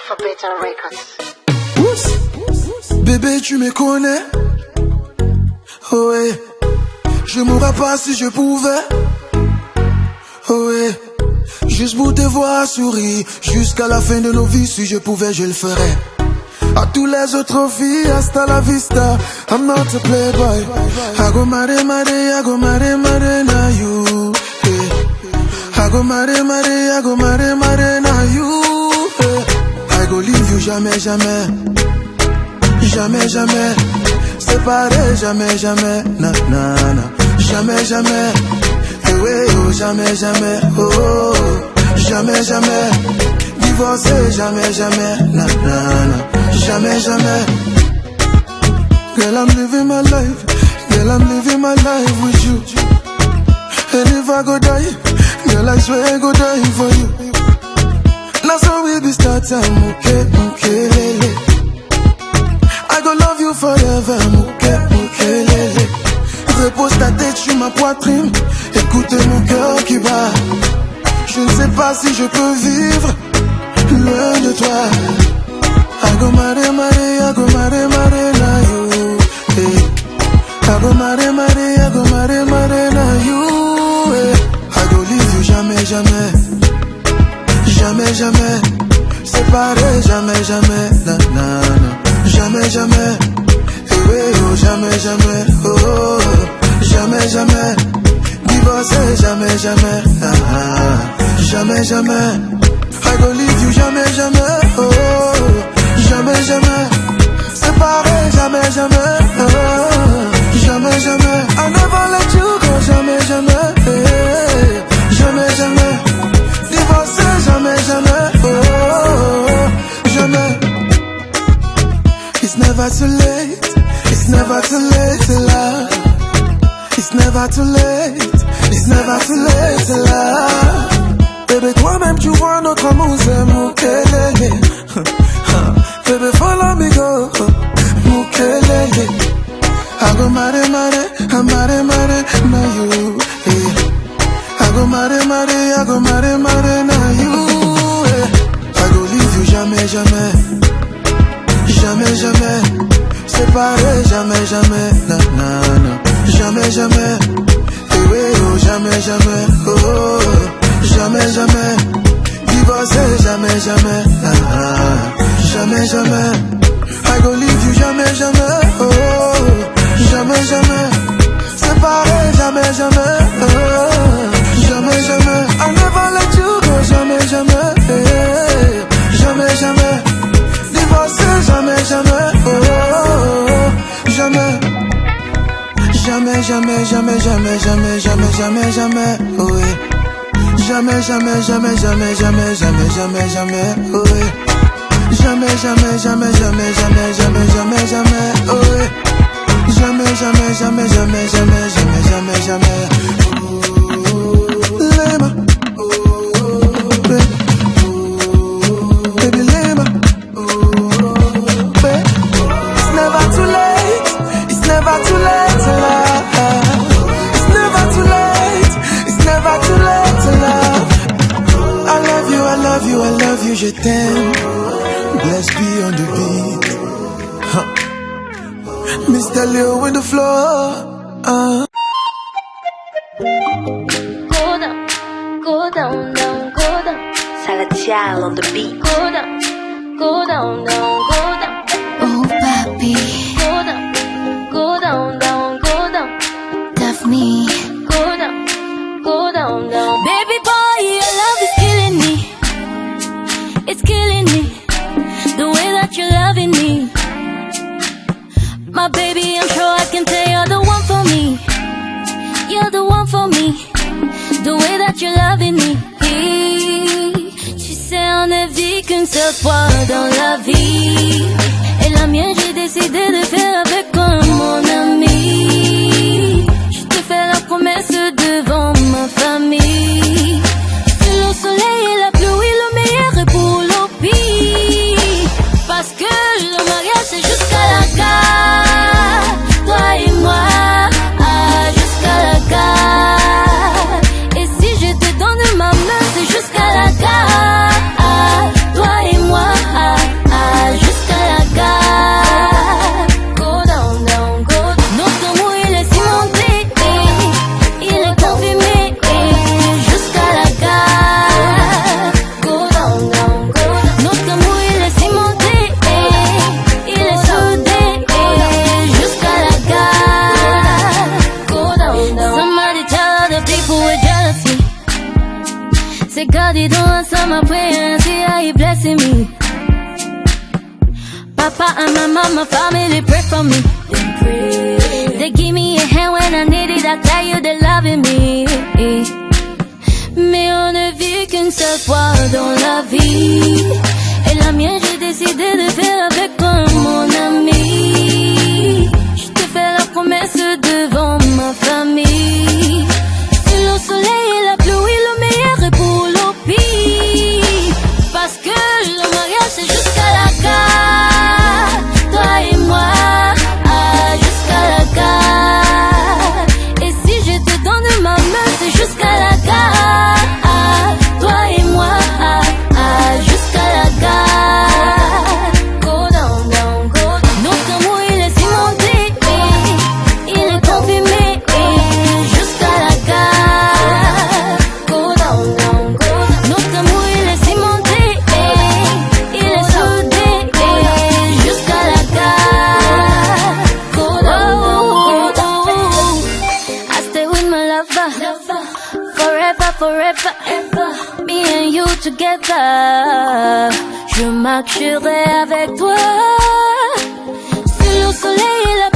for Better Records. Bébé, tu me connais. Oh ouais. Je mourrais pas si je pouvais. Oh ouais. Juste pour te voir sourire jusqu'à la fin de nos vies. Si je pouvais, je le ferais. À tous les autres filles, hasta la vista. I'm not a playboy. I go mare, I go mare, na you. Hey. I go mare, I go mare, na you. Hey. I go leave you jamais, jamais. Jamais, jamais. Séparé, jamais, jamais. Na, na, na. Jamais, jamais. Eh ouais, oh, jamais, jamais. Oh, oh, oh. Jamais, jamais. Divorcé, jamais, jamais. Na, na, na. Jamais, jamais. Girl, I'm living my life. Girl, I'm living my life with you. And if I go die, girl, I swear I go die for you. Now so we be start time, okay, okay, lele. I go love you forever, okay, okay, lele. Repose ta tête sur ma poitrine. Écoute mon cœur qui bat. Je ne sais pas si je peux vivre loin de toi. I go mare, I go mare, na you. Hey. I go mare, I go mare, na you. Hey. I go leave you jamais, jamais. Jamais, jamais. Séparé, jamais, jamais. Na, na, na. Jamais, jamais. Hey, hey, oh, jamais, jamais. Oh, oh, oh. Jamais, jamais. Divorcé, jamais, jamais. Ah, ah. Jamais, jamais. I go leave you jamais, jamais. Oh, oh. Jamais, jamais, séparé, jamais, jamais, jamais, jamais. I never let you go, jamais, jamais, jamais, jamais. Divorcé, jamais, jamais, jamais. It's never too late, it's never too late to love. It's never too late, it's never too late to love. Bébé, toi-même tu vois notre amour, c'est mon kelele. Baby, follow me, go, Mukelele. I go mare, na you. Hey. I go mare, I go mare, na you. Hey. I go leave you jamais, jamais. Jamais, jamais. Séparé, jamais, jamais. Na, na, na. Jamais, jamais. Hey, hey, oh, jamais, jamais. Oh, oh, oh. Jamais, jamais. Divorcé, jamais, jamais. Ah, ah. Jamais, jamais. I go leave you jamais, jamais. Oh, jamais, jamais. Séparé, jamais, jamais. Oh, jamais, jamais. I never let you go, jamais, jamais. Jamais, jamais. Divorcé, jamais, jamais. Oh, jamais. Jamais, jamais, jamais, jamais, jamais, jamais, jamais, jamais. Oh, oui. Jamais, jamais, jamais, jamais, jamais, jamais, jamais, jamais. Oh, oui. Jamais, jamais, jamais, jamais, jamais, jamais, jamais, jamais, oh ouais. Jamais, jamais, jamais, jamais, jamais, jamais, jamais, jamais. Lema, baby Lema. It's never too late. It's never too late to love. It's never too late. It's never too late to love. I love you, I love you, I love you, je t'aime. Let's be on the beat. Huh. Mr. Leo on the floor. Go down, go down, down, go down. Salatiel on the beat. Go down, go down, down, go down. Oh, papi. Go down, go down, down, go down. Daphne. Go down, go down, down. Baby boy, your love is killing me. It's killing me. The way that you're loving me. My baby, I'm sure I can tell you're the one for me. You're the one for me. The way that you're loving me. Tu sais, on ne vit qu'une seule fois dans la vie. Et la mienne, j'ai décidé de faire avec toi, mon ami. Je te fais la promesse devant ma famille. Que le soleil et la pluie, le meilleur est pour le pire. Parce que le mariage c'est jusqu'à la gare. Toi et moi, jusqu'à la gare. Et si je te donne ma main, c'est jusqu'à la gare. Toi et moi. careful with jealousy. Say God, he don't answer my prayers, see how he blessing me. Papa and my mama, family pray for me. They give me a hand when I need it, I tell you they're loving me. Mais on ne vit qu'une seule fois dans la vie. Et la mienne, j'ai décidé de faire avec toi, mon ami. Je te fais la promesse devant ma famille. Sous le soleil et la pluie, le meilleur est pour le pire. Parce que le mariage, c'est jusqu'à la gare. Toi et moi, jusqu'à la gare. Et si je te donne ma main, c'est jusqu'à la gare. Toi et moi, jusqu'à la gare. Go down, down, go down. Notre amour, il est cimenté, il est confirmé, jusqu'à la gare. Go down, down, go down. Notre amour, il est cimenté, il est soudé, jusqu'à la gare. Go down, down, go down. I stay with my lover, forever, forever, ever. Me and you together. Je marcherai avec toi. Sur le soleil et la